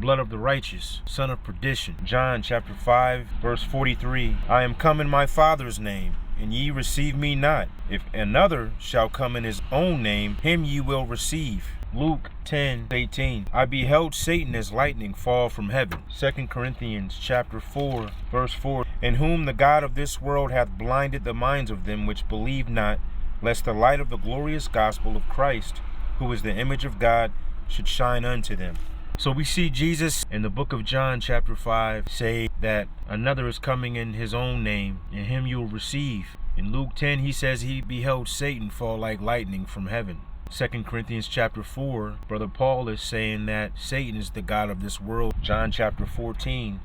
blood of the righteous, son of perdition. John chapter 5, verse 43. I am come in my Father's name, and ye receive me not. If another shall come in his own name, him ye will receive. Luke 10:18. I beheld Satan as lightning fall from heaven. 2 Corinthians chapter 4, verse 4. In whom the God of this world hath blinded the minds of them which believe not, lest the light of the glorious gospel of Christ, who is the image of God, should shine unto them. So we see Jesus in the book of John chapter 5 say that another is coming in his own name, and him you will receive. In Luke 10 he says he beheld Satan fall like lightning from heaven. 2 Corinthians chapter 4, Brother Paul is saying that Satan is the god of this world. John chapter 14,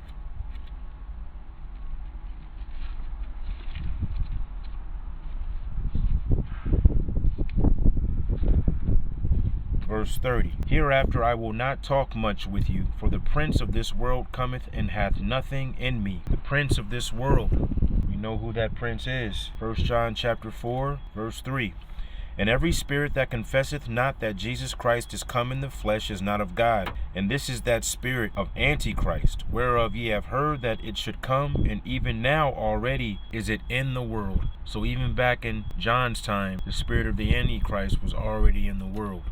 verse 30. Hereafter I will not talk much with you, for the prince of this world cometh and hath nothing in me. The prince of this world. We know who that prince is. 1 John chapter 4, verse 3. And every spirit that confesseth not that Jesus Christ is come in the flesh is not of God. And this is that spirit of Antichrist, whereof ye have heard that it should come, and even now already is it in the world. So even back in John's time, the spirit of the Antichrist was already in the world.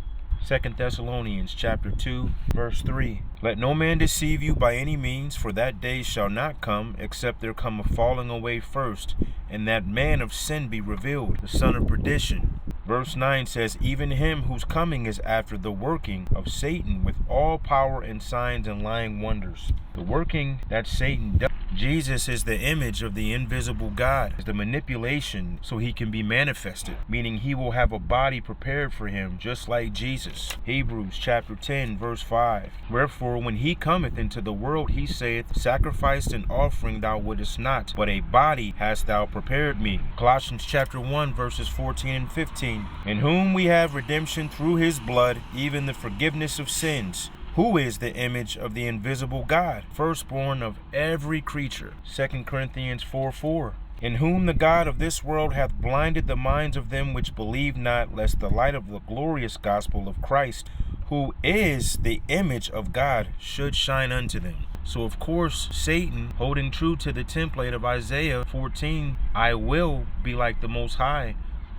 2 Thessalonians chapter 2, verse 3. Let no man deceive you by any means, for that day shall not come, except there come a falling away first, and that man of sin be revealed, the son of perdition. Verse 9 says, even him whose coming is after the working of Satan with all power and signs and lying wonders. The working that Satan does. Jesus is the image of the invisible God. It's the manipulation so he can be manifested, meaning he will have a body prepared for him, just like Jesus. Hebrews chapter 10, verse 5. Wherefore, when he cometh into the world, he saith, sacrifice and offering thou wouldest not, but a body hast thou prepared me. Colossians chapter 1, verses 14 and 15. In whom we have redemption through his blood, even the forgiveness of sins, who is the image of the invisible God, firstborn of every creature. 2 Corinthians 4:4. In whom the God of this world hath blinded the minds of them which believe not, lest the light of the glorious gospel of Christ, who is the image of God, should shine unto them. So of course, Satan, holding true to the template of Isaiah 14, I will be like the Most High,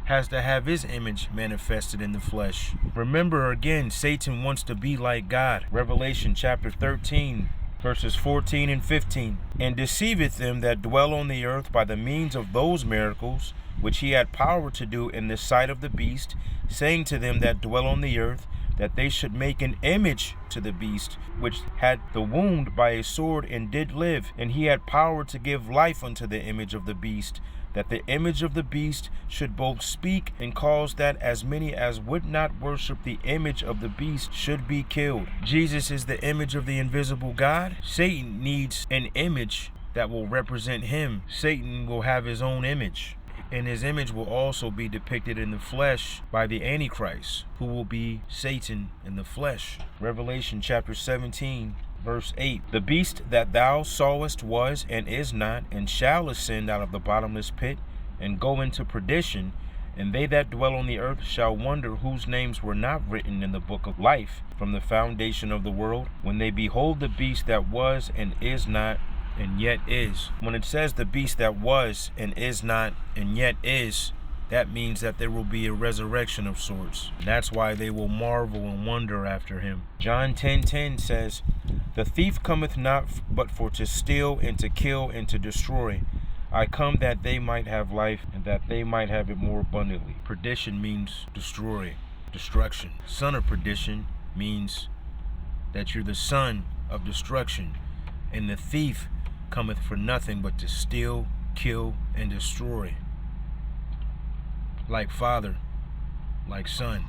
has to have his image manifested in the flesh. Remember again, Satan wants to be like God. Revelation chapter 13, verses 14 and 15. And deceiveth them that dwell on the earth by the means of those miracles which he had power to do in the sight of the beast, saying to them that dwell on the earth, that they should make an image to the beast, which had the wound by a sword and did live. And he had power to give life unto the image of the beast, that the image of the beast should both speak and cause that as many as would not worship the image of the beast should be killed. Jesus is the image of the invisible God. Satan needs an image that will represent him. Satan will have his own image, and his image will also be depicted in the flesh by the Antichrist, who will be Satan in the flesh. Revelation chapter 17, verse 8. The beast that thou sawest was and is not, and shall ascend out of the bottomless pit, and go into perdition, and they that dwell on the earth shall wonder whose names were not written in the book of life from the foundation of the world, when they behold the beast that was and is not, and yet is. When it says the beast that was and is not and yet is, that means that there will be a resurrection of sorts. That's why they will marvel and wonder after him. John 10:10 says, the thief cometh not but for to steal and to kill and to destroy. I come that they might have life, and that they might have it more abundantly. Perdition means destroy, destruction. Son of perdition means that you're the son of destruction. And the thief cometh for nothing but to steal, kill, and destroy. Like father, like son.